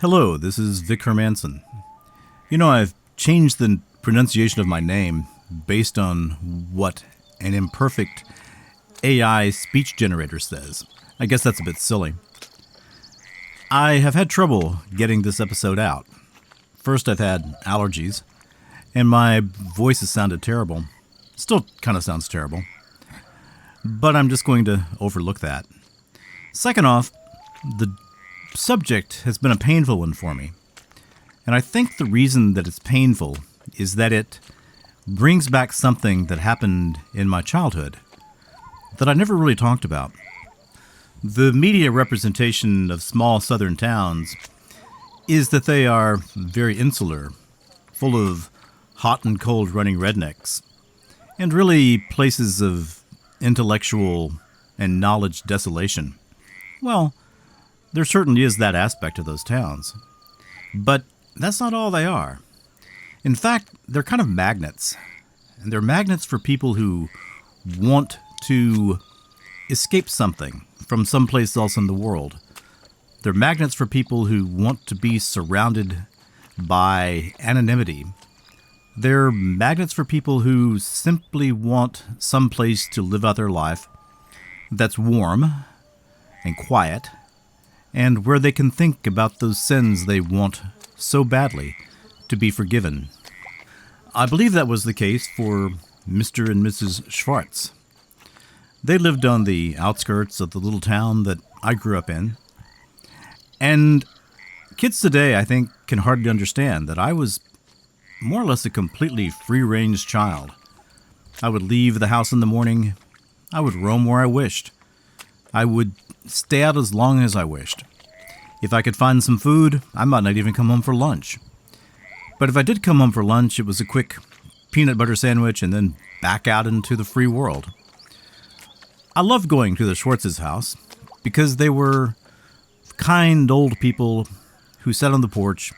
Hello, this is Vic Hermanson. I've changed the pronunciation of my name based on what an imperfect AI speech generator says. I guess that's a bit silly. I have had trouble getting this episode out. First, I've had allergies, and my voice has sounded terrible. Still kind of sounds terrible. But I'm just going to overlook that. Second off, the subject has been a painful one for me. And I think the reason that it's painful is that it brings back something that happened in my childhood that I never really talked about. The media representation of small southern towns is that they are very insular, full of hot and cold running rednecks, and really places of intellectual and knowledge desolation. Well, there certainly is that aspect of those towns. But that's not all they are. In fact, they're kind of magnets. And they're magnets for people who want to escape something from someplace else in the world. They're magnets for people who want to be surrounded by anonymity. They're magnets for people who simply want someplace to live out their life that's warm and quiet, and where they can think about those sins they want so badly to be forgiven. I believe that was the case for Mr. and Mrs. Schwartz. They lived on the outskirts of the little town that I grew up in. And kids today, I think, can hardly understand that I was more or less a completely free-range child. I would leave the house in the morning. I would roam where I wished. I would stay out as long as I wished. If I could find some food, I might not even come home for lunch. But if I did come home for lunch, it was a quick peanut butter sandwich and then back out into the free world. I loved going to the Schwartz's house because they were kind old people who sat on the porch,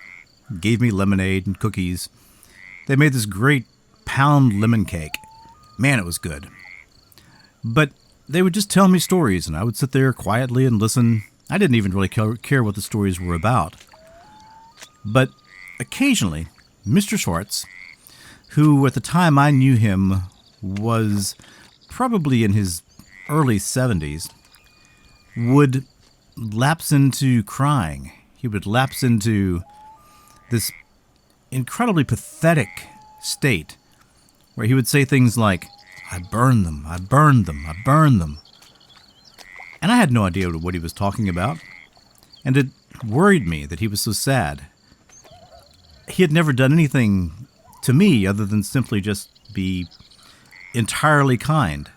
gave me lemonade and cookies. They made this great pound lemon cake. Man, it was good. But they would just tell me stories, and I would sit there quietly and listen. I didn't even really care what the stories were about. But occasionally, Mr. Schwartz, who at the time I knew him was probably in his early 70s, would lapse into crying. He would lapse into this incredibly pathetic state where he would say things like, "I burned them, I burned them, I burned them." And I had no idea what he was talking about. And it worried me that he was so sad. He had never done anything to me other than simply just be entirely kind.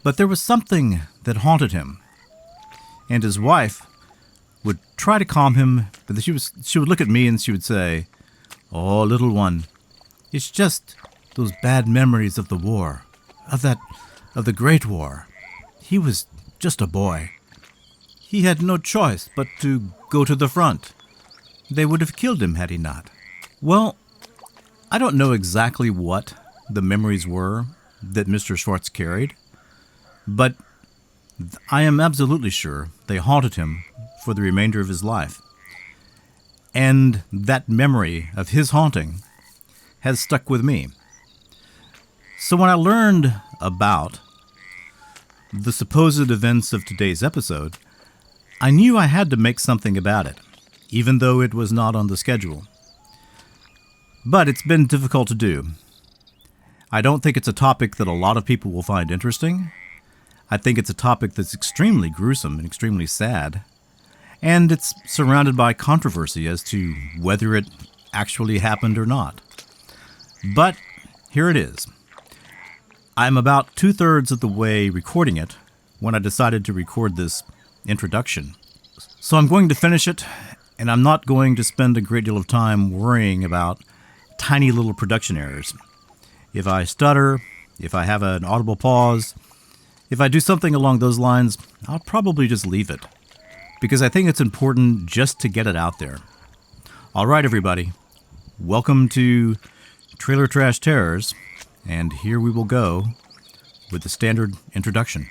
But there was something that haunted him. And his wife would try to calm him, but she would look at me and she would say, "Oh, little one, it's just those bad memories of the war, of the Great War. He was just a boy. He had no choice but to go to the front. They would have killed him had he not." Well, I don't know exactly what the memories were that Mr. Schwartz carried, but I am absolutely sure they haunted him for the remainder of his life. And that memory of his haunting has stuck with me. So when I learned about the supposed events of today's episode, I knew I had to make something about it, even though it was not on the schedule. But it's been difficult to do. I don't think it's a topic that a lot of people will find interesting. I think it's a topic that's extremely gruesome and extremely sad. And it's surrounded by controversy as to whether it actually happened or not. But here it is. I'm about 2/3 of the way recording it when I decided to record this introduction. So I'm going to finish it, and I'm not going to spend a great deal of time worrying about tiny little production errors. If I stutter, if I have an audible pause, if I do something along those lines, I'll probably just leave it, because I think it's important just to get it out there. All right, everybody. Welcome to Trailer Trash Terrors, and here we will go with the standard introduction.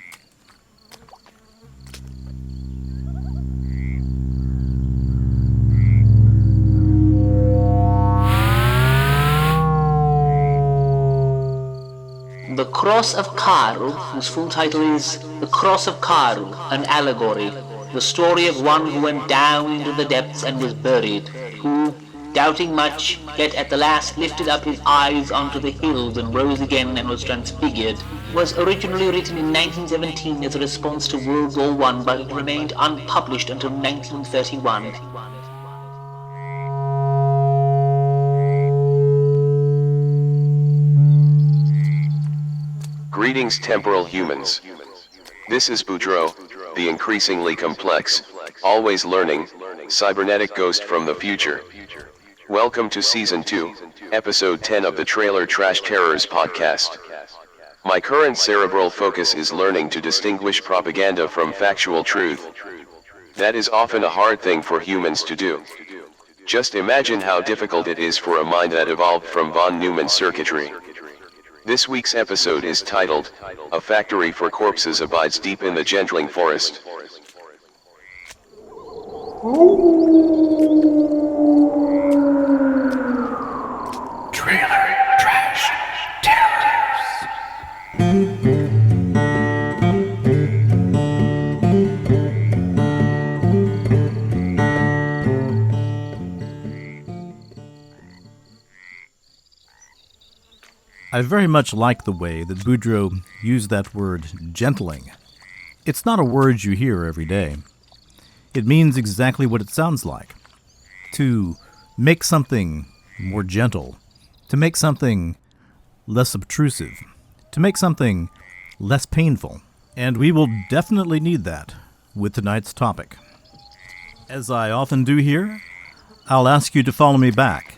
Cross of Karu, whose full title is The Cross of Karu, an Allegory, the story of one who went down into the depths and was buried, who, doubting much, yet at the last lifted up his eyes onto the hills and rose again and was transfigured, was originally written in 1917 as a response to World War I, but it remained unpublished until 1931. Greetings, temporal humans. This is Boudreaux, the increasingly complex, always learning, cybernetic ghost from the future. Welcome to Season 2, Episode 10 of the Trailer Trash Terrors podcast. My current cerebral focus is learning to distinguish propaganda from factual truth. That is often a hard thing for humans to do. Just imagine how difficult it is for a mind that evolved from von Neumann's circuitry. This week's episode is titled, A Factory for Corpses Abides Deep in the Gentling Forest. Trailer Trash Terrors. I very much like the way that Boudreaux used that word, gentling. It's not a word you hear every day. It means exactly what it sounds like. To make something more gentle. To make something less obtrusive. To make something less painful. And we will definitely need that with tonight's topic. As I often do here, I'll ask you to follow me back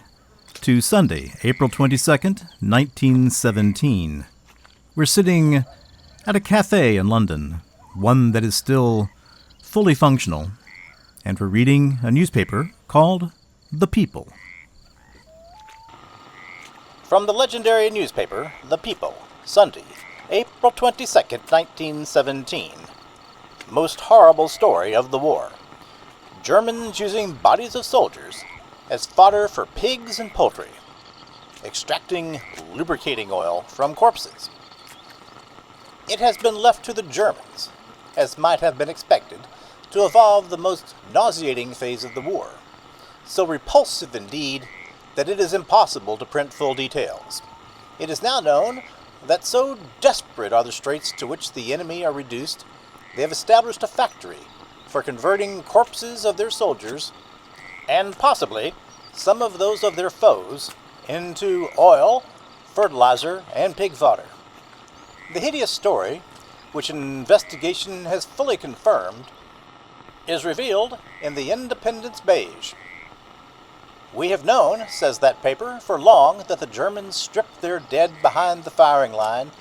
to Sunday, April 22nd, 1917. We're sitting at a cafe in London, one that is still fully functional, and we're reading a newspaper called The People. From the legendary newspaper, The People, Sunday, April 22nd, 1917. Most horrible story of the war. Germans using bodies of soldiers as fodder for pigs and poultry, extracting lubricating oil from corpses. It has been left to the Germans, as might have been expected, to evolve the most nauseating phase of the war, so repulsive indeed that it is impossible to print full details. It is now known that so desperate are the straits to which the enemy are reduced, they have established a factory for converting corpses of their soldiers and possibly some of those of their foes, into oil, fertilizer, and pig fodder. The hideous story, which an investigation has fully confirmed, is revealed in the Independence Beige. We have known, says that paper, for long that the Germans stripped their dead behind the firing line,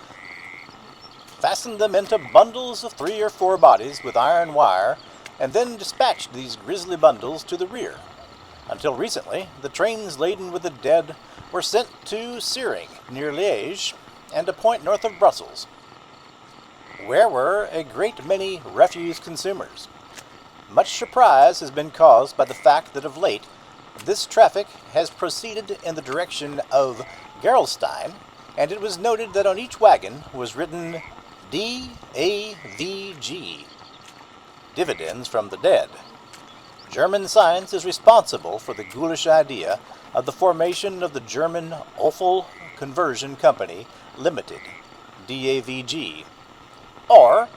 fastened them into bundles of 3 or 4 bodies with iron wire, and then dispatched these grisly bundles to the rear. Until recently, the trains laden with the dead were sent to Searing, near Liège, and a point north of Brussels, where were a great many refuse consumers. Much surprise has been caused by the fact that of late, this traffic has proceeded in the direction of Gerolstein, and it was noted that on each wagon was written DAVG, dividends from the dead. German science is responsible for the ghoulish idea of the formation of the German Offal Conversion Company Limited, DAVG, or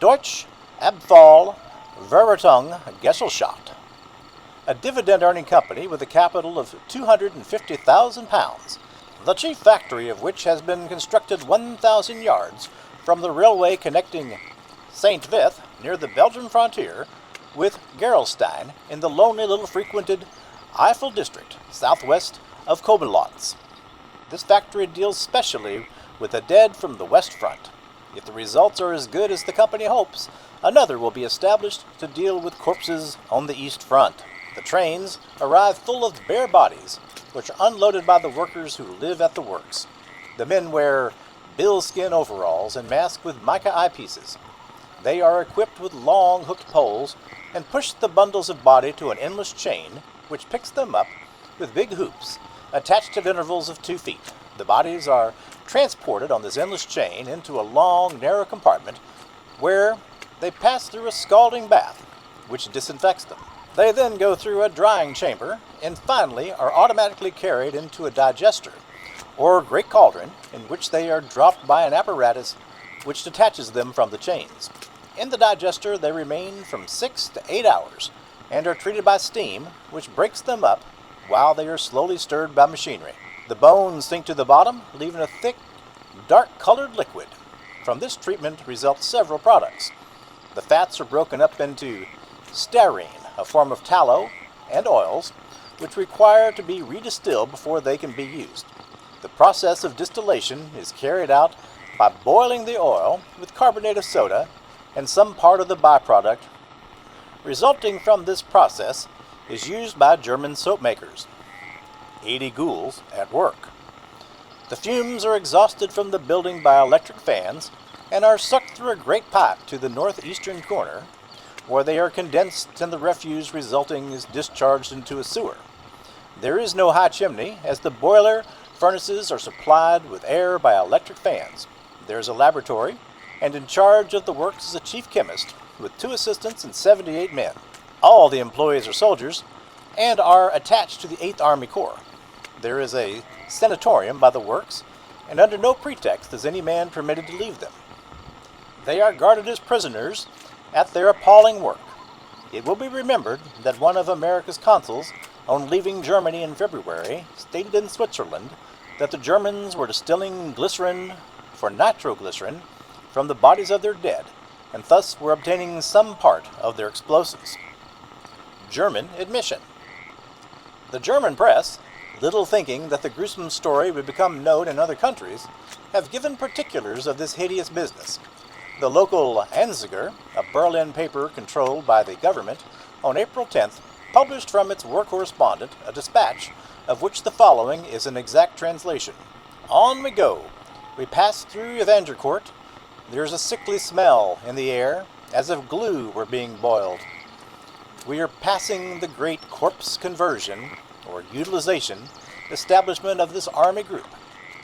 Deutsche Abfall Verwertung Gesellschaft, a dividend-earning company with a capital of £250,000, the chief factory of which has been constructed 1,000 yards from the railway connecting St. Vith, near the Belgian frontier, with Gerolstein in the lonely little frequented Eifel district, southwest of Koblenz. This factory deals specially with the dead from the West Front. If the results are as good as the company hopes, another will be established to deal with corpses on the East Front. The trains arrive full of bare bodies, which are unloaded by the workers who live at the works. The men wear bull-skin overalls and masked with mica eyepieces. They are equipped with long hooked poles and push the bundles of body to an endless chain, which picks them up with big hoops attached at intervals of 2 feet. The bodies are transported on this endless chain into a long, narrow compartment where they pass through a scalding bath, which disinfects them. They then go through a drying chamber and finally are automatically carried into a digester, or great cauldron, in which they are dropped by an apparatus which detaches them from the chains. In the digester they remain from 6 to 8 hours and are treated by steam, which breaks them up while they are slowly stirred by machinery. The bones sink to the bottom, leaving a thick, dark-colored liquid. From this treatment result several products. The fats are broken up into stearine, a form of tallow, and oils, which require to be redistilled before they can be used. The process of distillation is carried out by boiling the oil with carbonate of soda and some part of the byproduct resulting from this process is used by German soap makers. 80 ghouls at work. The fumes are exhausted from the building by electric fans and are sucked through a great pipe to the northeastern corner, where they are condensed and the refuse resulting is discharged into a sewer. There is no high chimney, as the boiler furnaces are supplied with air by electric fans. There is a laboratory, and in charge of the works is a chief chemist, with 2 assistants and 78 men. All the employees are soldiers, and are attached to the 8th Army Corps. There is a sanatorium by the works, and under no pretext is any man permitted to leave them. They are guarded as prisoners at their appalling work. It will be remembered that one of America's consuls, on leaving Germany in February, stated in Switzerland that the Germans were distilling glycerin for nitroglycerin from the bodies of their dead, and thus were obtaining some part of their explosives. German admission. The German press, little thinking that the gruesome story would become known in other countries, have given particulars of this hideous business. The local Anzeiger, a Berlin paper controlled by the government, on April 10th, published from its war correspondent a dispatch of which the following is an exact translation. On we go. We pass through Evangercourt. There is a sickly smell in the air, as if glue were being boiled. We are passing the great corpse conversion, or utilization, establishment of this army group.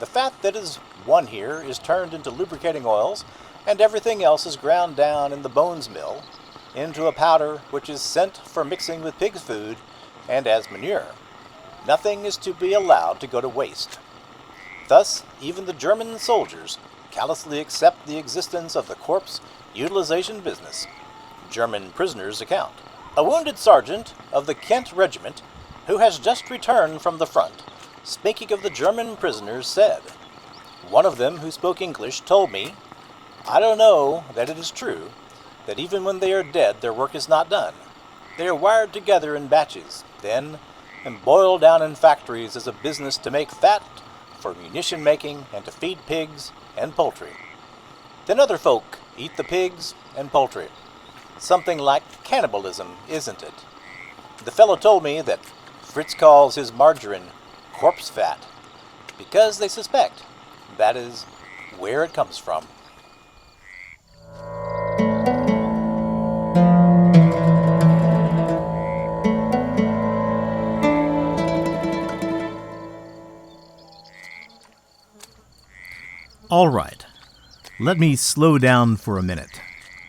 The fat that is won here is turned into lubricating oils, and everything else is ground down in the bones mill into a powder which is sent for mixing with pig's food and as manure. Nothing is to be allowed to go to waste. Thus, even the German soldiers callously accept the existence of the corpse utilization business. German prisoners' account. A wounded sergeant of the Kent Regiment, who has just returned from the front, speaking of the German prisoners, said, "One of them who spoke English told me, 'I don't know that it is true, that even when they are dead their work is not done. They are wired together in batches, then, and boiled down in factories as a business to make fat for munition making and to feed pigs and poultry. Then other folk eat the pigs and poultry. Something like cannibalism, isn't it?' The fellow told me that Fritz calls his margarine corpse fat, because they suspect that is where it comes from." All right, let me slow down for a minute.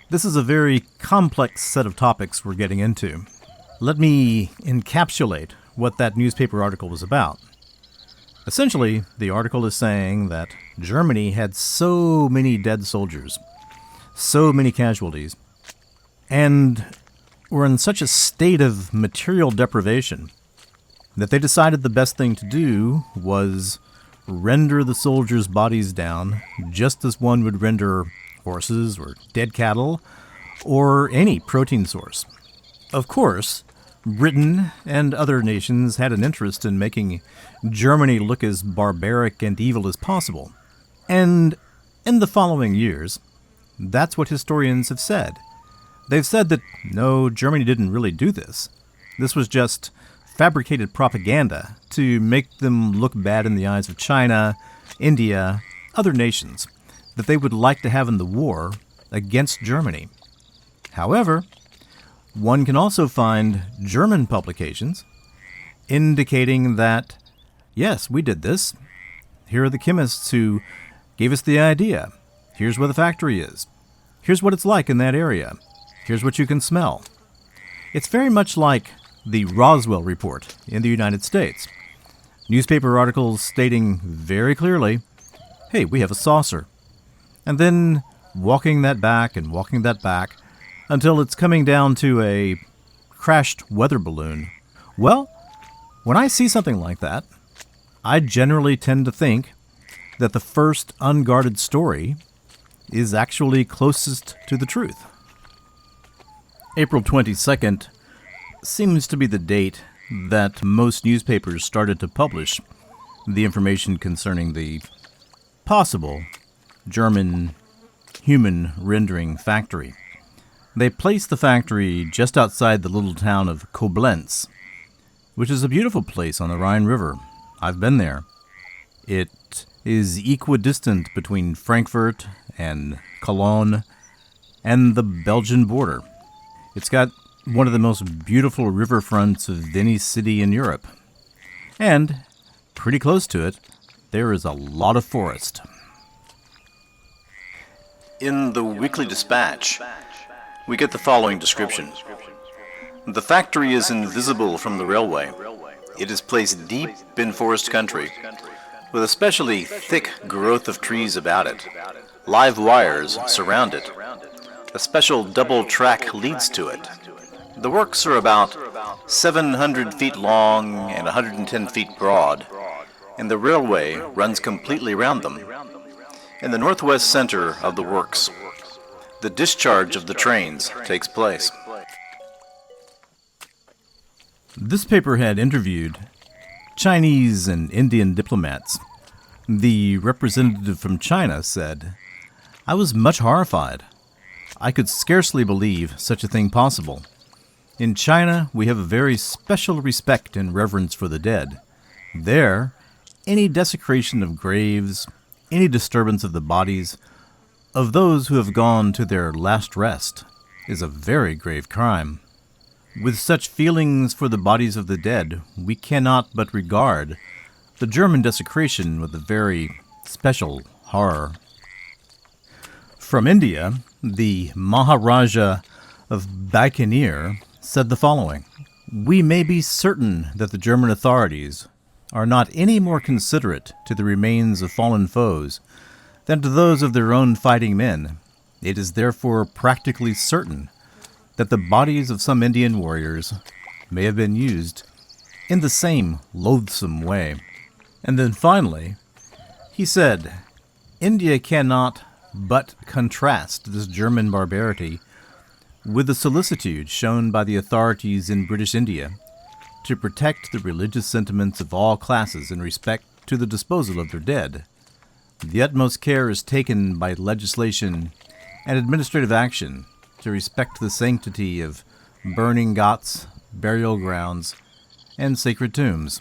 This is a very complex set of topics we're getting into. Let me encapsulate what that newspaper article was about. Essentially, the article is saying that Germany had so many dead soldiers, so many casualties, and were in such a state of material deprivation that they decided the best thing to do was render the soldiers' bodies down just as one would render horses or dead cattle or any protein source. Of course, Britain and other nations had an interest in making Germany look as barbaric and evil as possible. And in the following years, that's what historians have said. They've said that, no, Germany didn't really do this. This was just fabricated propaganda to make them look bad in the eyes of China, India, other nations that they would like to have in the war against Germany. However, one can also find German publications indicating that, yes, we did this, Here are the chemists who gave us the idea. Here's where the factory is. Here's what it's like in that area. Here's what you can smell. It's very much like the Roswell report in the United States. Newspaper articles stating very clearly, hey, we have a saucer. And then walking that back and walking that back until it's coming down to a crashed weather balloon. Well, when I see something like that, I generally tend to think that the first unguarded story is actually closest to the truth. April 22nd seems to be the date that most newspapers started to publish the information concerning the possible German human rendering factory. They placed the factory just outside the little town of Koblenz, which is a beautiful place on the Rhine River. I've been there. It is equidistant between Frankfurt and Cologne and the Belgian border. It's got one of the most beautiful riverfronts of any city in Europe. And, pretty close to it, there is a lot of forest. In the Weekly Dispatch, we get the following description. The factory is invisible from the railway. It is placed deep in forest country, with especially thick growth of trees about it. Live wires surround it. A special double track leads to it. The works are about 700 feet long and 110 feet broad, and the railway runs completely around them. In the northwest center of the works, the discharge of the trains takes place. This paper had interviewed Chinese and Indian diplomats. The representative from China said, "I was much horrified. I could scarcely believe such a thing possible. In China, we have a very special respect and reverence for the dead. There, any desecration of graves, any disturbance of the bodies of those who have gone to their last rest is a very grave crime. With such feelings for the bodies of the dead, we cannot but regard the German desecration with a very special horror." From India, the Maharaja of Bikaner said the following: "We may be certain that the German authorities are not any more considerate to the remains of fallen foes than to those of their own fighting men. It is therefore practically certain that the bodies of some Indian warriors may have been used in the same loathsome way." And then finally, he said, "India cannot but contrast this German barbarity with the solicitude shown by the authorities in British India to protect the religious sentiments of all classes in respect to the disposal of their dead. The utmost care is taken by legislation and administrative action to respect the sanctity of burning ghats, burial grounds, and sacred tombs."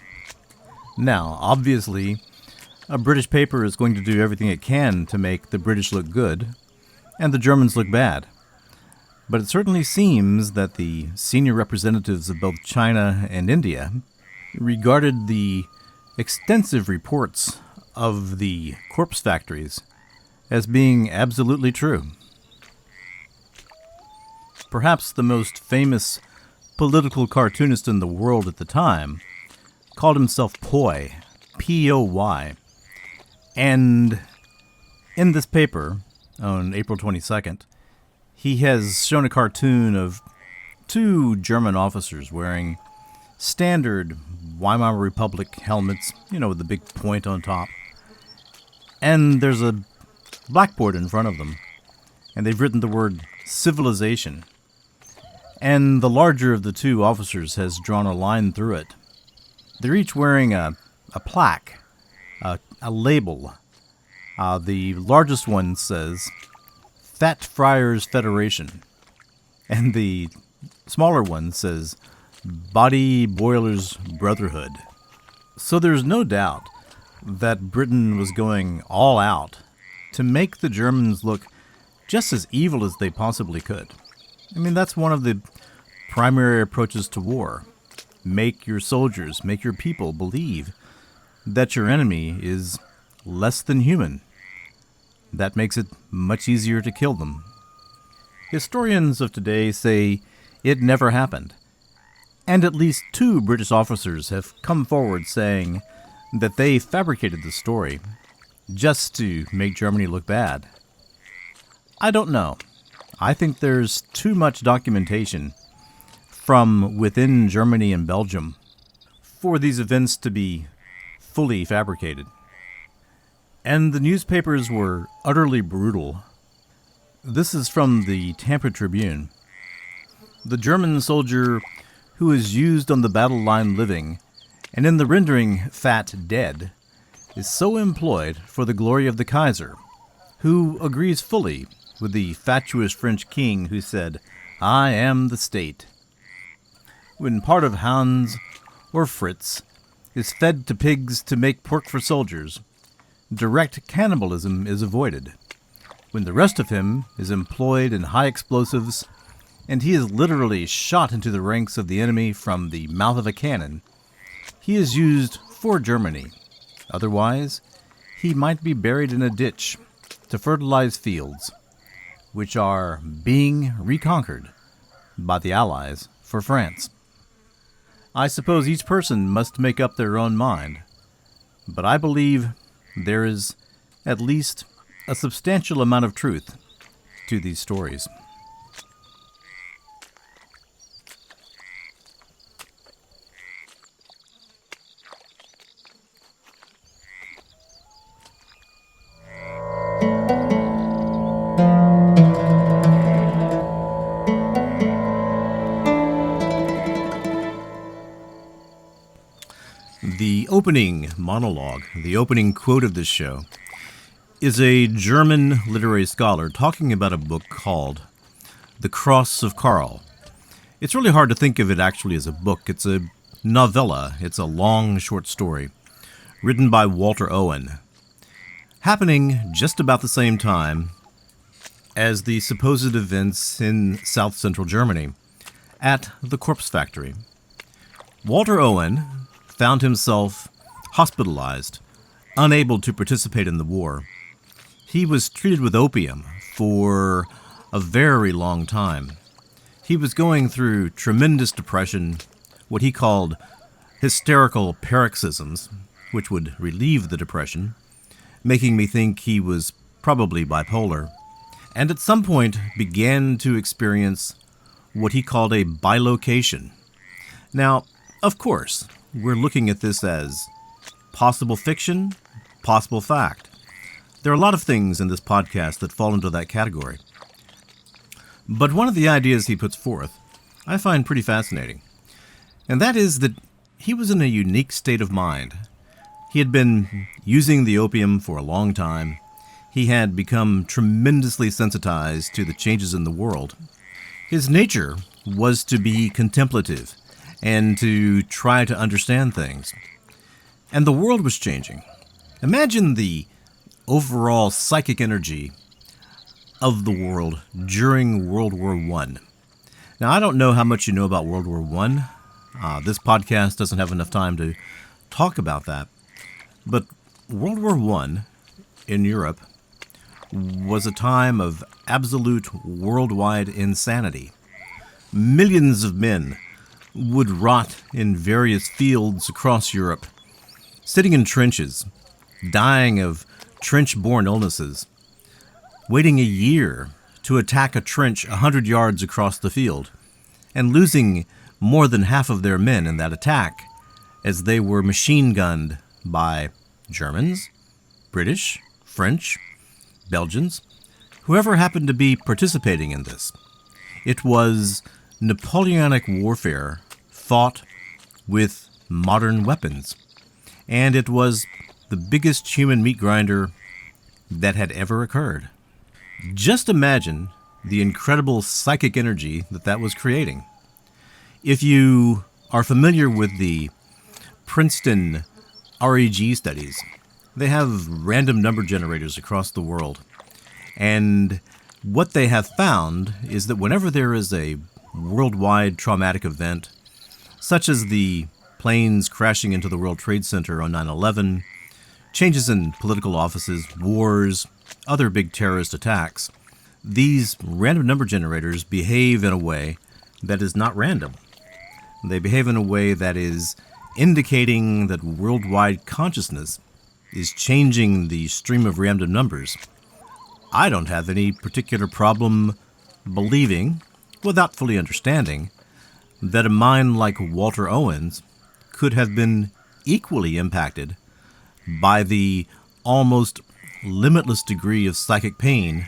Now, obviously, a British paper is going to do everything it can to make the British look good and the Germans look bad. But it certainly seems that the senior representatives of both China and India regarded the extensive reports of the corpse factories as being absolutely true. Perhaps the most famous political cartoonist in the world at the time called himself Poi, P-O-Y. And in this paper, on April 22nd, he has shown a cartoon of two German officers wearing standard Weimar Republic helmets, with the big point on top. And there's a blackboard in front of them, and they've written the word civilization. And the larger of the two officers has drawn a line through it. They're each wearing a plaque, a label. The largest one says, Fat Friars Federation. And the smaller one says, Body Boilers Brotherhood. So there's no doubt that Britain was going all out to make the Germans look just as evil as they possibly could. I mean, that's one of the primary approaches to war. Make your soldiers, make your people believe that your enemy is less than human. That makes it much easier to kill them. Historians of today say it never happened, and at least 2 British officers have come forward saying that they fabricated the story just to make Germany look bad. I don't know. I think there's too much documentation from within Germany and Belgium for these events to be fully fabricated. And the newspapers were utterly brutal. This is from the Tampa Tribune. The German soldier who is used on the battle line living, and in the rendering fat dead, is so employed for the glory of the Kaiser, who agrees fully with the fatuous French king who said, "I am the state." When part of Hans or Fritz is fed to pigs to make pork for soldiers, direct cannibalism is avoided. When the rest of him is employed in high explosives, and he is literally shot into the ranks of the enemy from the mouth of a cannon, he is used for Germany. Otherwise, he might be buried in a ditch to fertilize fields, which are being reconquered by the Allies for France. I suppose each person must make up their own mind, but I believe there is at least a substantial amount of truth to these stories. The opening monologue, the opening quote of this show, is a German literary scholar talking about a book called The Cross of Karl. It's really hard to think of it actually as a book. It's a novella. It's a long, short story written by Walter Owen, happening just about the same time as the supposed events in South Central Germany at the corpse factory. Walter Owen found himself hospitalized, unable to participate in the war. He was treated with opium for a very long time. He was going through tremendous depression, what he called hysterical paroxysms, which would relieve the depression, making me think he was probably bipolar, and at some point began to experience what he called a bilocation. Now, of course, we're looking at this as possible fiction, possible fact. There are a lot of things in this podcast that fall into that category. But one of the ideas he puts forth I find pretty fascinating, and that is that he was in a unique state of mind. He had been using the opium for a long time. He had become tremendously sensitized to the changes in the world. His nature was to be contemplative and to try to understand things. And the world was changing. Imagine the overall psychic energy of the world during World War I. Now, I don't know how much you know about World War I. This podcast doesn't have enough time to talk about that. But World War I in Europe was a time of absolute worldwide insanity. Millions of men would rot in various fields across Europe, sitting in trenches, dying of trench-borne illnesses, waiting a year to attack a trench 100 yards across the field, and losing more than half of their men in that attack as they were machine-gunned by Germans, British, French, Belgians, whoever happened to be participating in this. It was Napoleonic warfare fought with modern weapons, and it was the biggest human meat grinder that had ever occurred. Just imagine the incredible psychic energy that was creating. If you are familiar with the Princeton REG studies, they have random number generators across the world, and what they have found is that whenever there is a worldwide traumatic event, such as the planes crashing into the World Trade Center on 9/11, changes in political offices, wars, other big terrorist attacks, these random number generators behave in a way that is not random. They behave in a way that is indicating that worldwide consciousness is changing the stream of random numbers. I don't have any particular problem believing, without fully understanding, that a mind like Walter Owen's could have been equally impacted by the almost limitless degree of psychic pain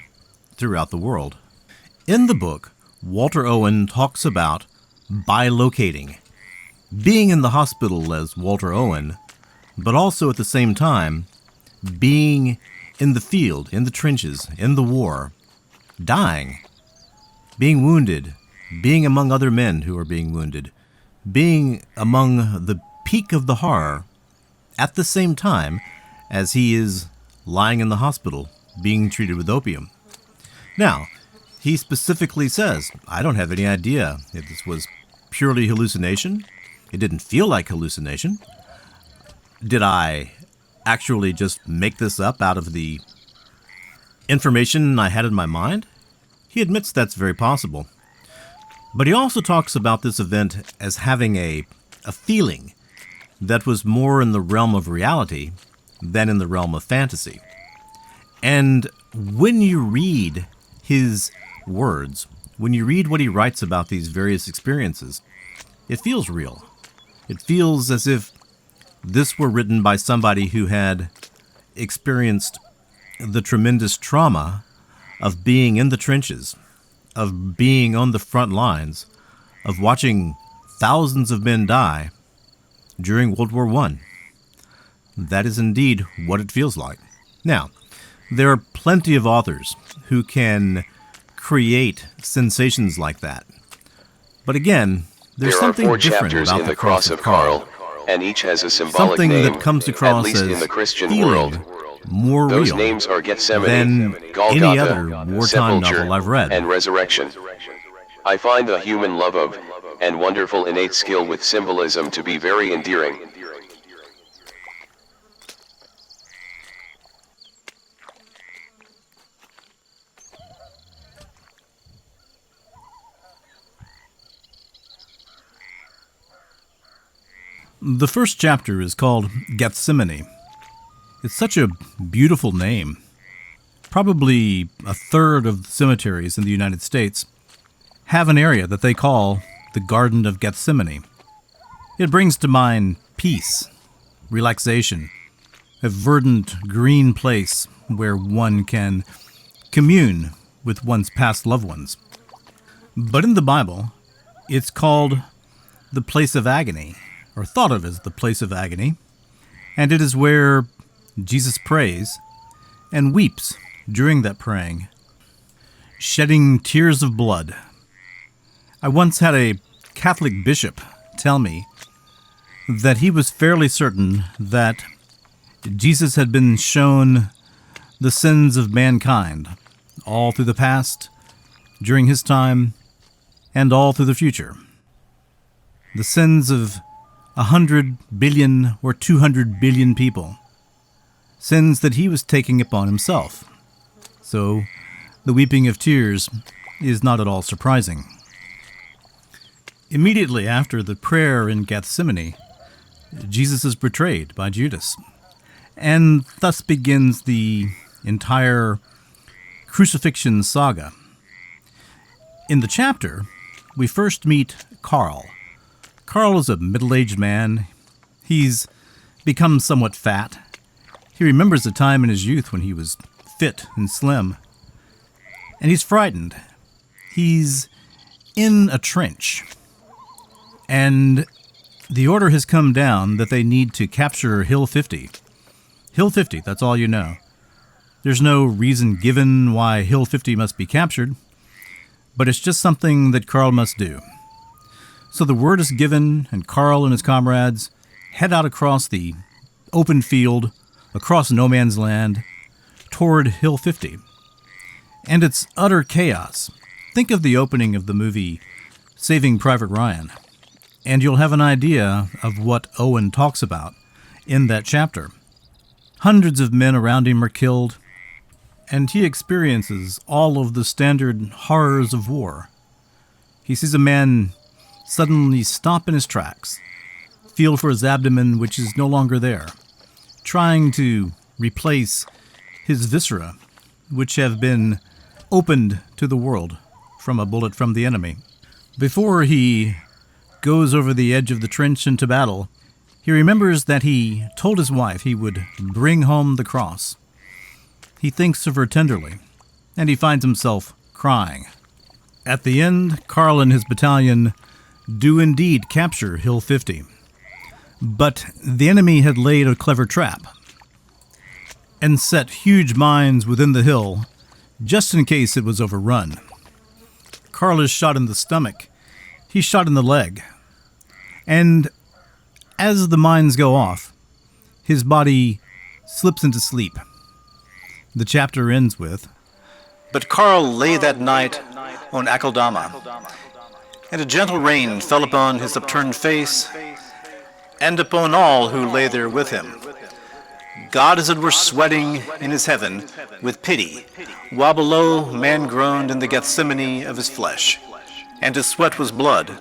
throughout the world. In the book, Walter Owen talks about bilocating, being in the hospital as Walter Owen, but also at the same time being in the field, in the trenches, in the war, dying, being wounded, being among other men who are being wounded, being among the peak of the horror at the same time as he is lying in the hospital being treated with opium. Now, he specifically says, I don't have any idea if this was purely hallucination. It didn't feel like hallucination. Did I actually just make this up out of the information I had in my mind? He admits that's very possible. But he also talks about this event as having a feeling that was more in the realm of reality than in the realm of fantasy. And when you read his words, when you read what he writes about these various experiences, it feels real. It feels as if this were written by somebody who had experienced the tremendous trauma of being in the trenches, of being on the front lines, of watching thousands of men die during World War I. That is indeed what it feels like. Now, there are plenty of authors who can create sensations like that. But again, there's something different about the Cross of Karl, and each has a symbolic something name, that comes across at least as in the Christian feeling world. more Those real names are Gethsemane, than Golgotha, any other wartime Sepulchre, novel I've read. and Resurrection. I find the human love of, and wonderful innate skill with symbolism to be very endearing. The first chapter is called Gethsemane. It's such a beautiful name. Probably a third of the cemeteries in the United States have an area that they call the Garden of Gethsemane. It brings to mind peace, relaxation, a verdant green place where one can commune with one's past loved ones. But in the Bible, it's called the place of agony, or thought of as the place of agony, and it is where Jesus prays and weeps during that praying, shedding tears of blood. I once had a Catholic bishop tell me that he was fairly certain that Jesus had been shown the sins of mankind all through the past, during his time, and all through the future. The sins of 100 billion or 200 billion people. Sins that he was taking upon himself. So, the weeping of tears is not at all surprising. Immediately after the prayer in Gethsemane, Jesus is betrayed by Judas, and thus begins the entire crucifixion saga. In the chapter, we first meet Karl. Karl is a middle-aged man. He's become somewhat fat. He remembers a time in his youth when he was fit and slim. And he's frightened. He's in a trench. And the order has come down that they need to capture Hill 50. Hill 50, that's all you know. There's no reason given why Hill 50 must be captured, but it's just something that Karl must do. So the word is given, and Karl and his comrades head out across the open field, across no man's land, toward Hill 50. And it's utter chaos. Think of the opening of the movie Saving Private Ryan, and you'll have an idea of what Owen talks about in that chapter. Hundreds of men around him are killed, and he experiences all of the standard horrors of war. He sees a man suddenly stop in his tracks, feel for his abdomen, which is no longer there, trying to replace his viscera, which have been opened to the world from a bullet from the enemy. Before he goes over the edge of the trench into battle, he remembers that he told his wife he would bring home the cross. He thinks of her tenderly, and he finds himself crying. At the end, Carl and his battalion do indeed capture Hill 50. But the enemy had laid a clever trap and set huge mines within the hill just in case it was overrun. Carl is shot in the stomach. He's shot in the leg. And as the mines go off, his body slips into sleep. The chapter ends with, "But Carl lay that night on Akeldama, and a gentle rain fell upon his upturned face, and upon all who lay there with him. God as it were sweating in his heaven with pity, while below man groaned in the Gethsemane of his flesh, and his sweat was blood.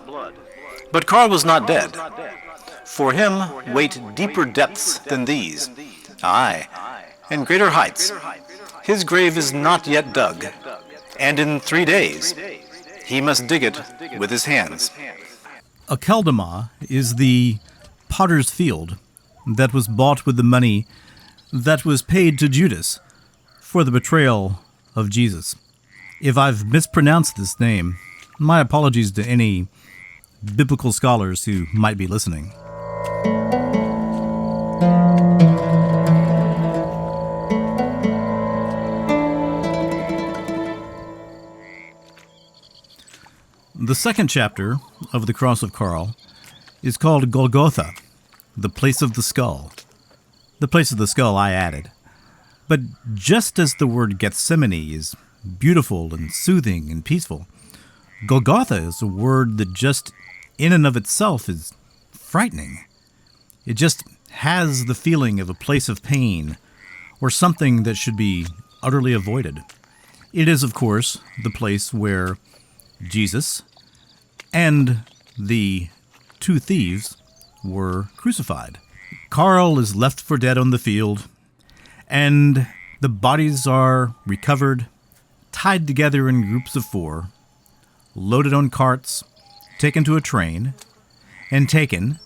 But Carl was not dead. For him wait deeper depths than these, aye, and greater heights. His grave is not yet dug, and in 3 days he must dig it with his hands." Akeldama is the potter's field that was bought with the money that was paid to Judas for the betrayal of Jesus. If I've mispronounced this name, my apologies to any biblical scholars who might be listening. The second chapter of The Cross of Carl is called Golgotha, the place of the skull. The place of the skull I added. But just as the word Gethsemane is beautiful and soothing and peaceful, Golgotha is a word that just in and of itself is frightening. It just has the feeling of a place of pain or something that should be utterly avoided. It is, of course, the place where Jesus and the two thieves were crucified. Carl is left for dead on the field, and the bodies are recovered, tied together in groups of 4, loaded on carts, taken to a train, and taken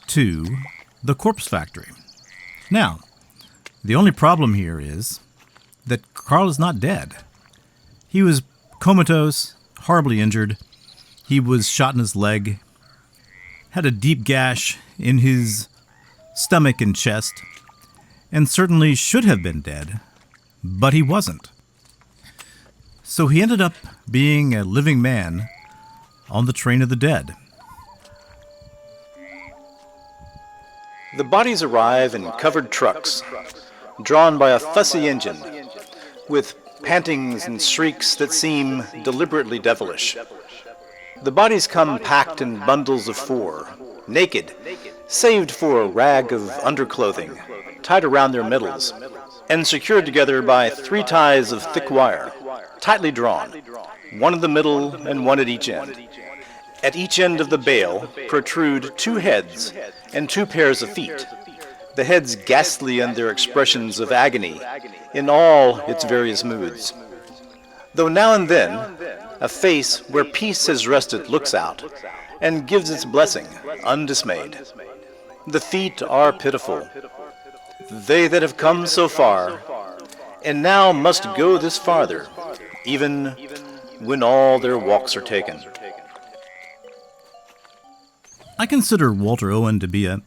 to the corpse factory. Now, the only problem here is that Carl is not dead. He was comatose, horribly injured. He was shot in his leg, had a deep gash in his stomach and chest, and certainly should have been dead, but he wasn't. So he ended up being a living man on the train of the dead. The bodies arrive in covered trucks, drawn by a fussy engine, with pantings and shrieks that seem deliberately devilish. The bodies come packed in bundles of 4, naked, saved for a rag of underclothing, tied around their middles, and secured together by 3 ties of thick wire, tightly drawn, one in the middle and one at each end. At each end of the bale protrude 2 heads and 2 pairs of feet, the heads ghastly in their expressions of agony in all its various moods. Though now and then a face where peace has rested looks out and gives its blessing, undismayed. The feet are pitiful, they that have come so far, and now must go this farther, even when all their walks are taken. I consider Walter Owen to be a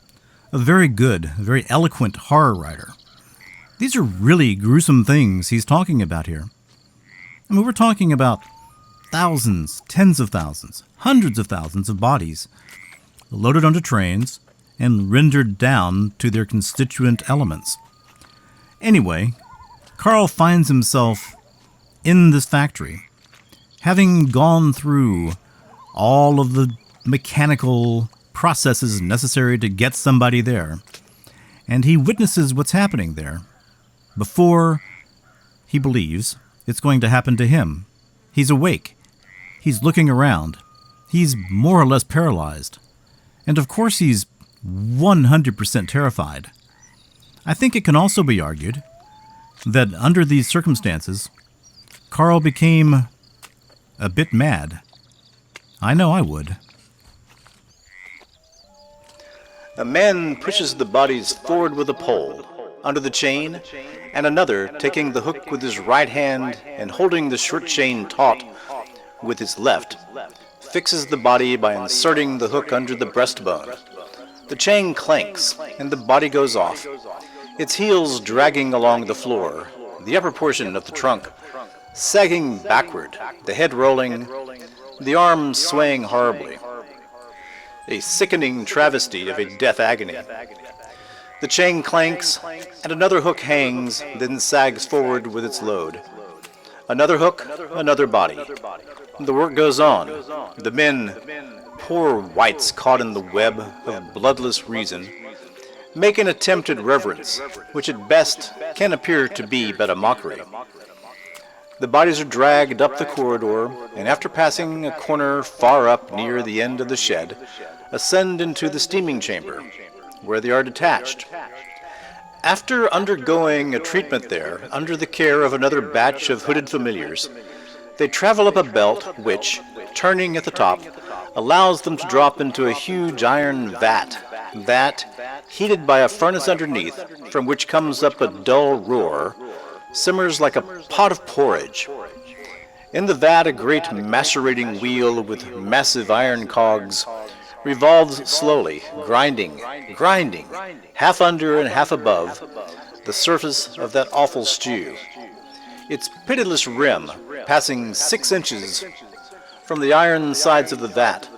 very good, very eloquent horror writer. These are really gruesome things he's talking about here. I mean, we're talking about thousands, tens of thousands, hundreds of thousands of bodies loaded onto trains and rendered down to their constituent elements. Anyway, Carl finds himself in this factory, having gone through all of the mechanical processes necessary to get somebody there. and he witnesses what's happening there before he believes it's going to happen to him. He's awake. He's looking around. He's more or less paralyzed. And of course he's 100% terrified. I think it can also be argued that under these circumstances, Carl became a bit mad. I know I would. A man pushes the bodies forward with a pole, under the chain, and another taking the hook with his right hand and holding the short chain taut with his left, fixes the body by inserting the hook under the breastbone. The chain clanks, and the body goes off, its heels dragging along the floor, the upper portion of the trunk sagging backward, the head rolling, the arms swaying horribly. A sickening travesty of a death agony. The chain clanks, and another hook hangs, then sags forward with its load. Another hook, another body. The work goes on. The men, poor wights caught in the web of bloodless reason, make an attempt at reverence, which at best can appear to be but a mockery. The bodies are dragged up the corridor, and after passing a corner far up near the end of the shed, ascend into the steaming chamber, where they are detached. After undergoing a treatment there, under the care of another batch of hooded familiars, they travel up a belt which, turning at the top, allows them to drop into a huge iron vat that, heated by a furnace underneath, from which comes up a dull roar, simmers like a pot of porridge. In the vat, a great macerating wheel with massive iron cogs revolves slowly, grinding, half under and half above the surface of that awful stew. Its pitiless rim passing 6 inches from the iron sides of the vat.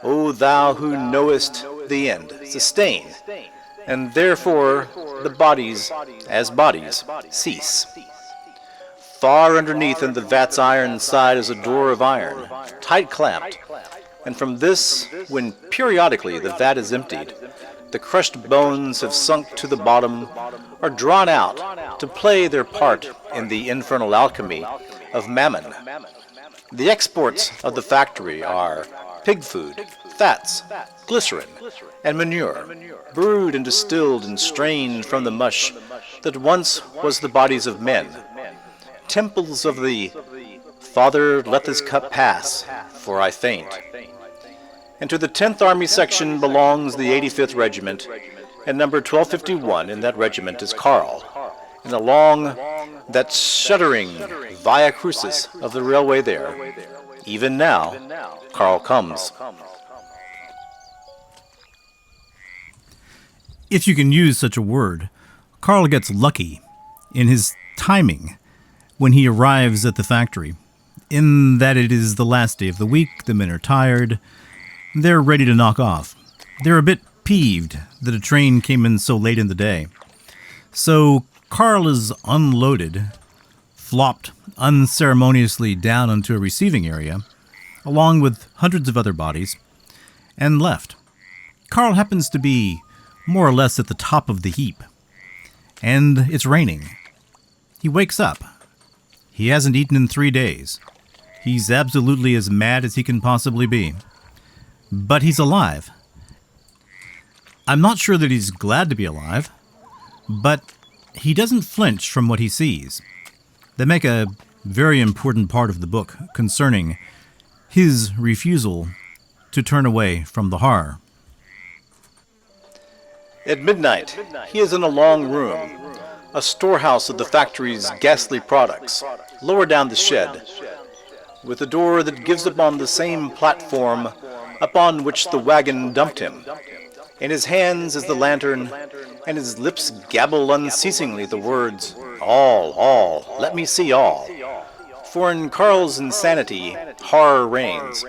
O thou who knowest the end, sustain, and therefore the bodies, as bodies, cease. Far underneath in the vat's iron side is a door of iron, tight clamped, and from this, when periodically the vat is emptied, the crushed bones have sunk to the bottom, are drawn out to play their part in the infernal alchemy of mammon. The exports of the factory are pig food, fats, glycerin, and manure, brewed and distilled and strained from the mush that once was the bodies of men. Temples of the Father, let this cup pass, for I faint. And to the 10th Army Section belongs the 85th Regiment, and number 1251 in that regiment is Carl. And along that shuddering via crucis of the railway there, even now, Carl comes. If you can use such a word, Carl gets lucky in his timing when he arrives at the factory, in that it is the last day of the week, the men are tired, they're ready to knock off. They're a bit peeved that a train came in so late in the day. So Carl is unloaded, flopped unceremoniously down onto a receiving area, along with hundreds of other bodies, and left. Carl happens to be more or less at the top of the heap, and it's raining. He wakes up. He hasn't eaten in 3 days. He's absolutely as mad as he can possibly be. But he's alive. I'm not sure that he's glad to be alive, but he doesn't flinch from what he sees. They make a very important part of the book concerning his refusal to turn away from the horror. At midnight, he is in a long room, a storehouse of the factory's ghastly products, lower down the shed, with a door that gives upon the same platform upon which the wagon dumped him. In his hands is the lantern, and his lips gabble unceasingly the words, all, let me see all. For in Carl's insanity, horror reigns,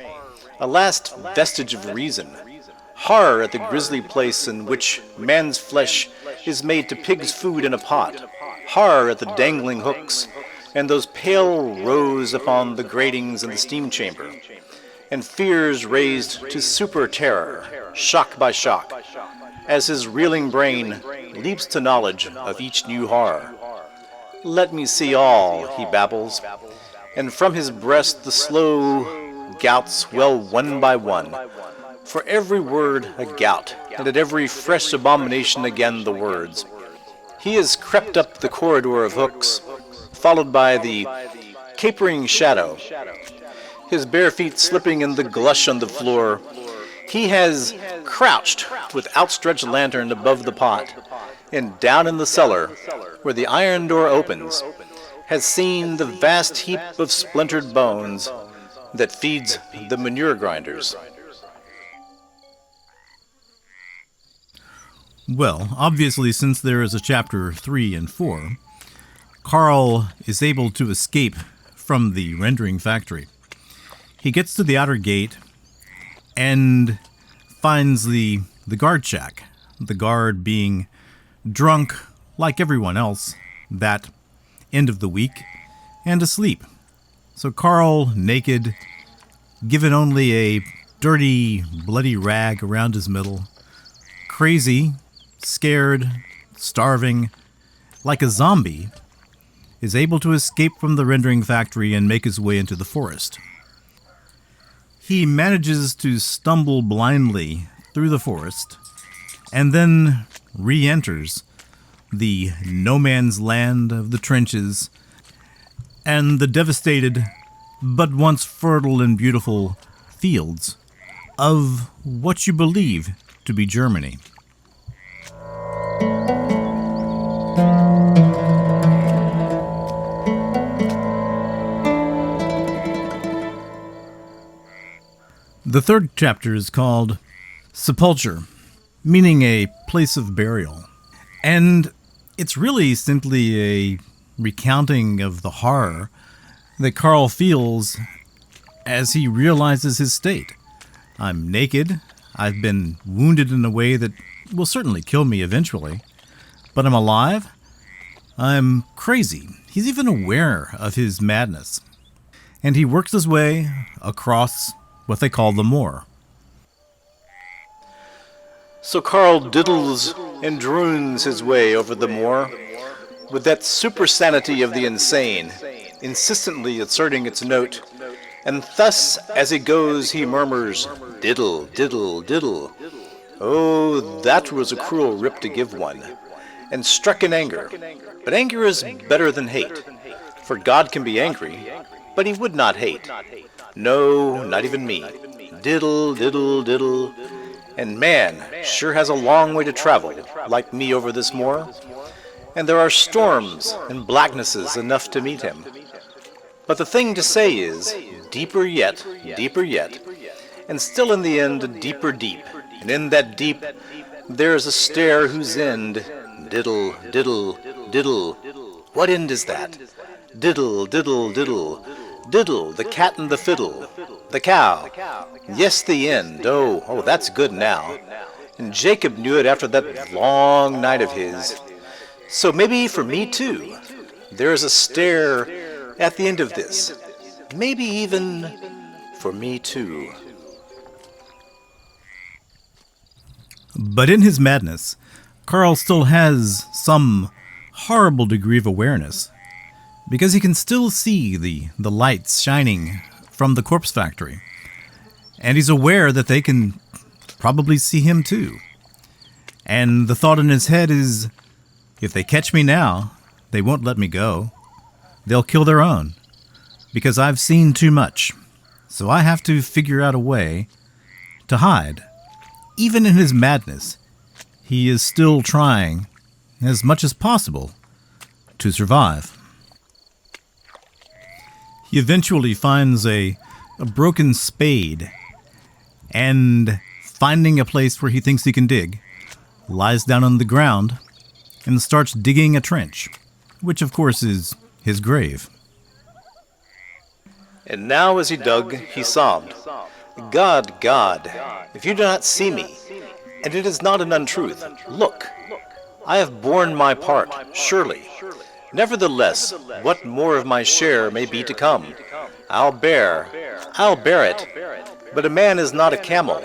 a last vestige of reason. Horror at the grisly place in which man's flesh is made to pig's food in a pot. Horror at the dangling hooks, and those pale rows upon the gratings in the steam chamber. And fears raised to super terror, shock by shock, as his reeling brain leaps to knowledge of each new horror. Let me see all, he babbles, and from his breast the slow gouts well one by one. For every word a gout, and at every fresh abomination again the words. He has crept up the corridor of hooks, followed by the capering shadow, his bare feet slipping in the glush on the floor. He has crouched with outstretched lantern above the pot, and down in the cellar, where the iron door opens, has seen the vast heap of splintered bones that feeds the manure grinders. Well, obviously, since there is a chapter 3 and 4, Carl is able to escape from the rendering factory. He gets to the outer gate and finds the guard shack, the guard being drunk like everyone else that end of the week and asleep. So Carl, naked, given only a dirty, bloody rag around his middle, crazy, scared, starving, like a zombie, is able to escape from the rendering factory and make his way into the forest. He manages to stumble blindly through the forest and then re-enters the no man's land of the trenches and the devastated but once fertile and beautiful fields of what you believe to be Germany. The third chapter is called Sepulture, meaning a place of burial. And it's really simply a recounting of the horror that Carl feels as he realizes his state. I'm naked, I've been wounded in a way that will certainly kill me eventually, but I'm alive, I'm crazy. He's even aware of his madness. And he works his way across what they call the moor. So Carl diddles and droons his way over the moor with that supersanity of the insane, insistently asserting its note, and thus as he goes he murmurs, diddle, diddle, diddle. Oh, that was a cruel rip to give one, and struck in anger. But anger is better than hate, for God can be angry, but he would not hate. No, not even me. Diddle, diddle, diddle. And man sure has a long way to travel, like me over this moor. And there are storms and blacknesses enough to meet him. But the thing to say is, deeper yet, and still in the end, deeper deep. And in that deep, there is a stair whose end, diddle, diddle, diddle. What end is that? Diddle, diddle, diddle. Diddle, the cat and the fiddle, the cow. Yes, the end. Oh, that's good now. And Jacob knew it after that long night of his. So maybe for me too, there is a stair at the end of this. Maybe even for me too. But in his madness, Carl still has some horrible degree of awareness, because he can still see the lights shining from the corpse factory. And he's aware that they can probably see him too. And the thought in his head is, if they catch me now, they won't let me go. They'll kill their own, because I've seen too much. So I have to figure out a way to hide. Even in his madness, he is still trying, as much as possible, to survive. He eventually finds a broken spade, and finding a place where he thinks he can dig, lies down on the ground and starts digging a trench, which of course is his grave. And now as he dug, he sobbed, God, God, if you do not see me, and it is not an untruth, look, I have borne my part, surely. Nevertheless, what more of my share may be to come? I'll bear it. But a man is not a camel.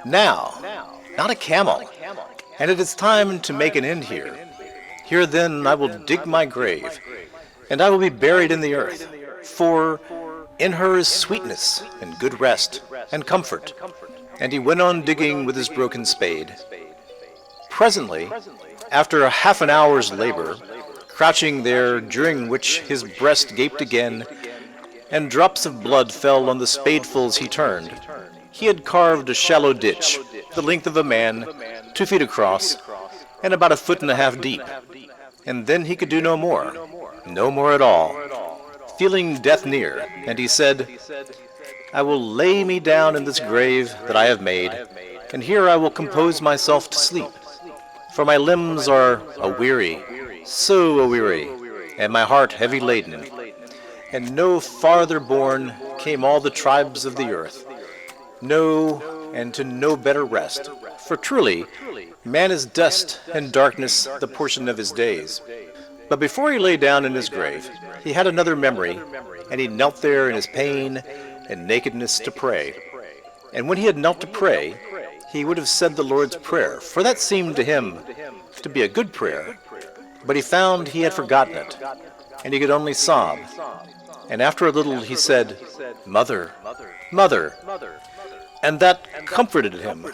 Now, not a camel. and it is time to make an end here. Here then I will dig my grave, and I will be buried in the earth, for in her is sweetness and good rest and comfort. And he went on digging with his broken spade. Presently, after a half an hour's labor, crouching there, during which his breast gaped again, and drops of blood fell on the spadefuls he turned, he had carved a shallow ditch, the length of a man, 2 feet across, and about 1.5 feet deep. And then he could do no more at all. Feeling death near, and he said, I will lay me down in this grave that I have made, and here I will compose myself to sleep. For my limbs are a-weary, so a-weary, and my heart heavy laden. And no farther born came all the tribes of the earth. No, and to no better rest. For truly, man is dust and darkness the portion of his days. But before he lay down in his grave, he had another memory, and he knelt there in his pain and nakedness to pray. And when he had knelt to pray, he would have said the Lord's Prayer, for that seemed to him to be a good prayer. But he found he had forgotten it, and he could only sob. And after a little he said, Mother, Mother, and that comforted him,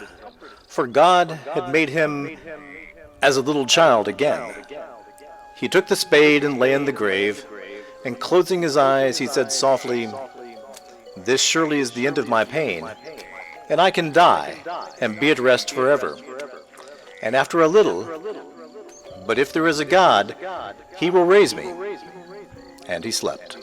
for God had made him as a little child again. He took the spade and lay in the grave, and closing his eyes he said softly, This surely is the end of my pain, and I can die and be at rest forever. And after a little, but if there is a God, he will raise me. And he slept.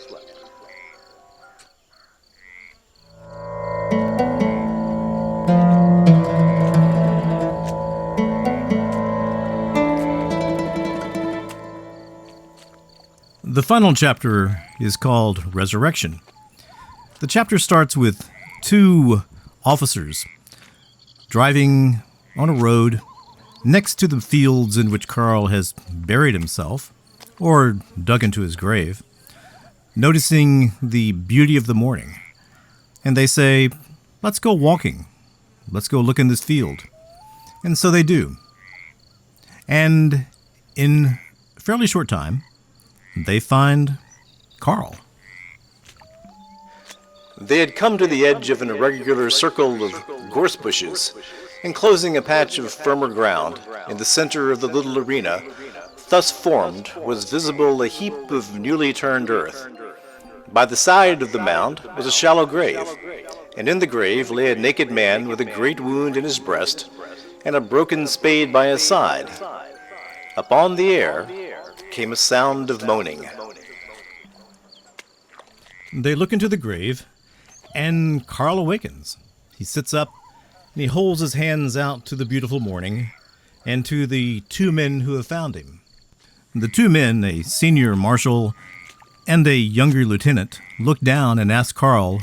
The final chapter is called Resurrection. The chapter starts with 2 officers driving on a road next to the fields in which Carl has buried himself, or dug into his grave, noticing the beauty of the morning. And they say, let's go walking. Let's go look in this field. And so they do. And in a fairly short time, they find Carl. They had come to the edge of an irregular circle of gorse bushes, enclosing a patch of firmer ground. In the center of the little arena, thus formed, was visible a heap of newly turned earth. By the side of the mound was a shallow grave, and in the grave lay a naked man with a great wound in his breast, and a broken spade by his side. Upon the air came a sound of moaning. They look into the grave, and Carl awakens. He sits up, and he holds his hands out to the beautiful morning, and to the 2 men who have found him. The 2 men, a senior marshal and a younger lieutenant, look down and ask Carl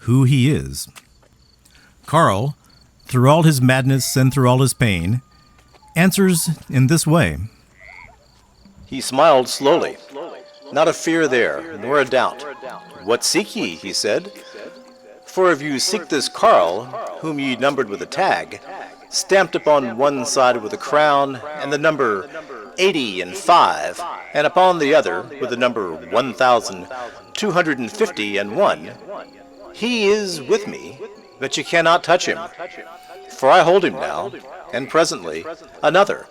who he is. Carl, through all his madness and through all his pain, answers in this way. He smiled slowly, not a fear there, nor a doubt. What seek ye, he said. For if you seek this Carl, whom ye numbered with a tag, stamped upon one side with a crown, and the number 80 and 5, and upon the other with the number 1,251, he is with me, but ye cannot touch him. For I hold him now, and presently another.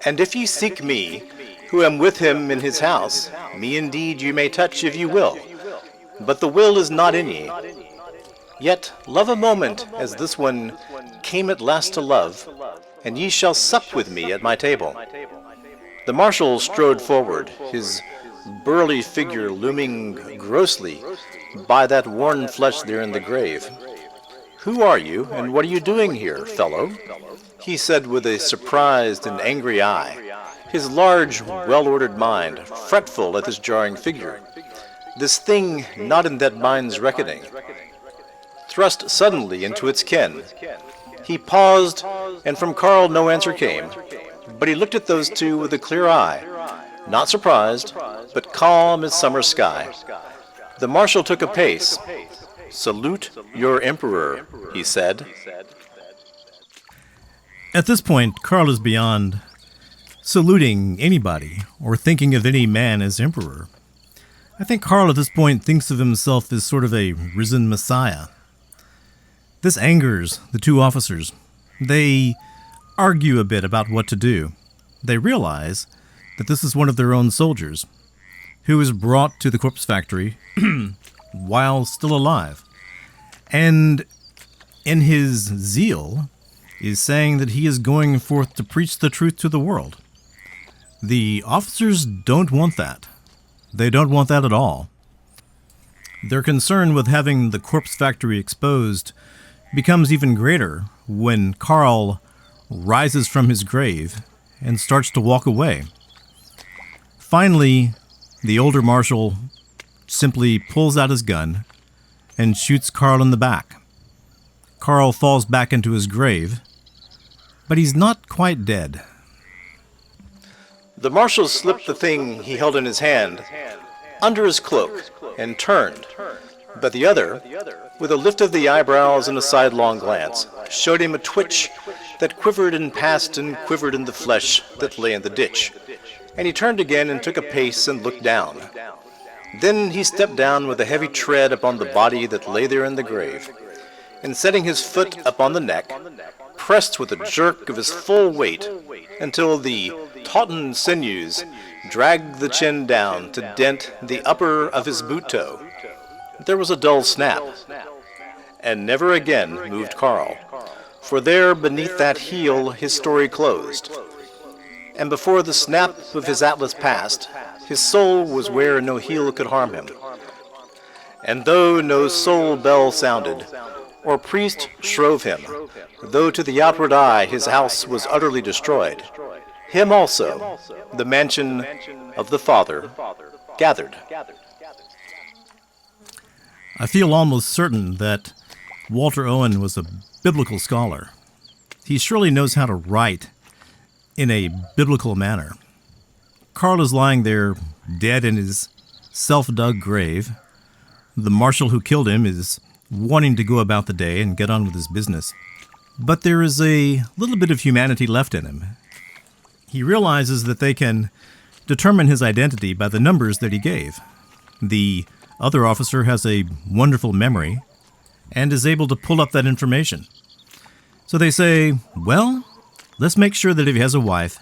And if ye seek me, who am with him in his house, me indeed ye may touch if ye will, but the will is not in ye. Yet love a moment as this one came at last to love, and ye shall sup with me at my table. The marshal strode forward, his burly figure looming grossly by that worn flesh there in the grave. Who are you, and what are you doing here, fellow? He said with a surprised and angry eye, his large, well-ordered mind fretful at this jarring figure. This thing not in that mind's reckoning, thrust suddenly into its ken. He paused, and from Carl no answer came, but he looked at those 2 with a clear eye, not surprised, but calm as summer sky. The marshal took a pace. Salute your emperor, he said. At this point, Karl is beyond saluting anybody or thinking of any man as emperor. I think Karl at this point thinks of himself as sort of a risen messiah. This angers the two officers. They argue a bit about what to do. They realize that this is one of their own soldiers who was brought to the corpse factory while still alive. And in his zeal is saying that he is going forth to preach the truth to the world. The officers don't want that. They don't want that at all. Their concern with having the corpse factory exposed becomes even greater when Karl rises from his grave and starts to walk away. Finally, the older marshal simply pulls out his gun and shoots Karl in the back. Karl falls back into his grave, but he's not quite dead. The marshal slipped the thing he held in his hand under his cloak and turned, but the other, with a lift of the eyebrows and a sidelong glance, showed him a twitch that quivered and passed and quivered in the flesh that lay in the ditch. And he turned again and took a pace and looked down. Then he stepped down with a heavy tread upon the body that lay there in the grave, and setting his foot upon the neck, pressed with a jerk of his full weight until the tautened sinews dragged the chin down to dent the upper of his boot toe. There was a dull snap, and never again moved Karl, for there beneath that heel his story closed. And before the snap of his atlas passed, his soul was where no heel could harm him. And though no soul bell sounded, or priest shrove him, though to the outward eye his house was utterly destroyed, him also the mansion of the Father gathered. I feel almost certain that Walter Owen was a biblical scholar. He surely knows how to write in a biblical manner. Karl is lying there dead in his self-dug grave. The marshal who killed him is wanting to go about the day and get on with his business. But there is a little bit of humanity left in him. He realizes that they can determine his identity by the numbers that he gave. The other officer has a wonderful memory and is able to pull up that information. So they say, well, let's make sure that if he has a wife,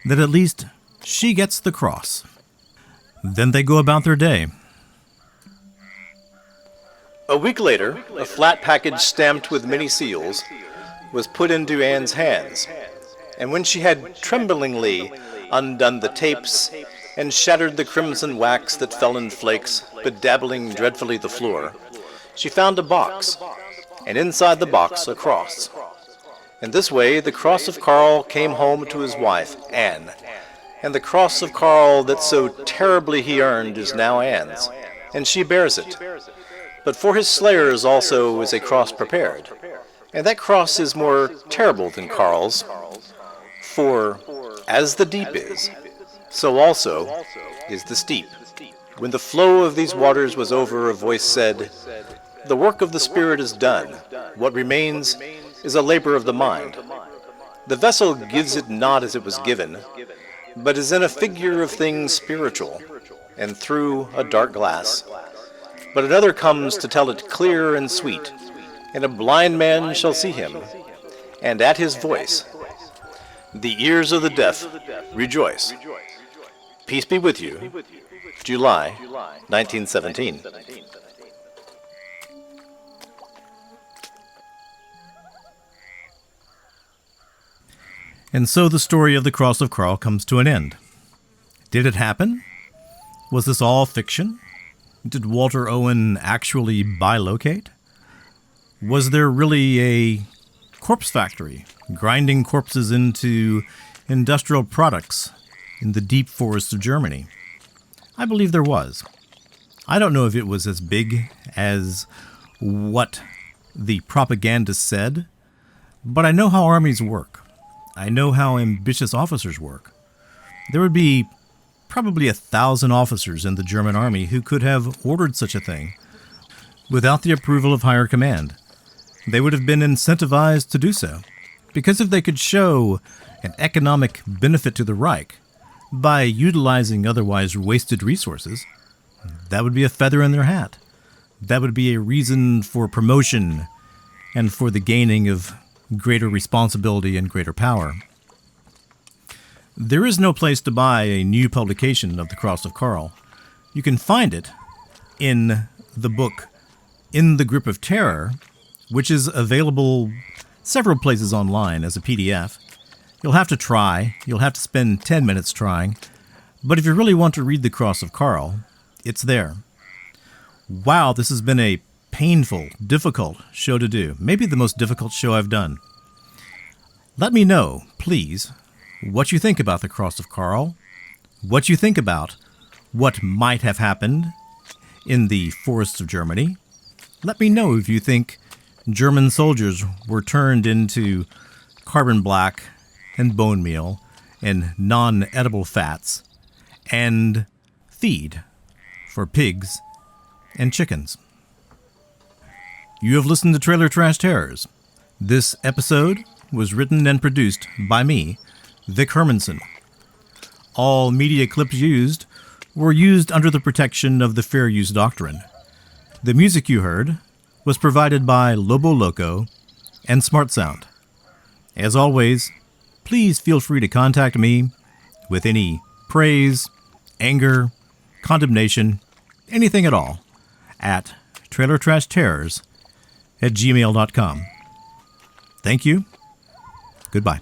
that at least she gets the cross. Then they go about their day. A week later, a flat package stamped with many seals was put into Anne's hands, and when she had tremblingly undone the tapes and shattered the crimson wax that fell in flakes, bedabbling dreadfully the floor, she found a box, and inside the box a cross. In this way the cross of Karl came home to his wife, Anne, and the cross of Karl that so terribly he earned is now Anne's, and she bears it. But for his slayers also is a cross prepared, and that cross is more terrible than Karl's, for as the deep is, so also is the steep. When the flow of these waters was over, a voice said, "The work of the Spirit is done. What remains is a labor of the mind. The vessel gives it not as it was given, but is in a figure of things spiritual, and through a dark glass. But another comes to tell it clear and sweet, and a blind man shall see him, and at his voice the ears of the deaf rejoice." Peace be with you. July 1917. And so the story of the Cross of Karl comes to an end. Did it happen? Was this all fiction? Did Walter Owen actually bilocate? Was there really a corpse factory grinding corpses into industrial products in the deep forests of Germany? I believe there was. I don't know if it was as big as what the propaganda said, but I know how armies work. I know how ambitious officers work. There would be probably 1,000 officers in the German army who could have ordered such a thing without the approval of higher command. They would have been incentivized to do so. Because if they could show an economic benefit to the Reich by utilizing otherwise wasted resources, that would be a feather in their hat. That would be a reason for promotion and for the gaining of greater responsibility and greater power. There is no place to buy a new publication of The Cross of Karl. You can find it in the book In the Grip of Terror, which is available several places online as a PDF. You'll have to try. You'll have to spend 10 minutes trying. But if you really want to read The Cross of Karl, it's there. Wow, this has been a painful, difficult show to do. Maybe the most difficult show I've done. Let me know, please, what you think about The Cross of Karl, what you think about what might have happened in the forests of Germany. Let me know if you think German soldiers were turned into carbon black and bone meal and non-edible fats and feed for pigs and chickens. You have listened to Trailer Trash Terrors. This episode was written and produced by me, Vic Hermanson. All media clips used were used under the protection of the Fair Use Doctrine. The music you heard was provided by Lobo Loco and Smart Sound. As always, please feel free to contact me with any praise, anger, condemnation, anything at all at trailertrashterrors@gmail.com. Thank you. Goodbye.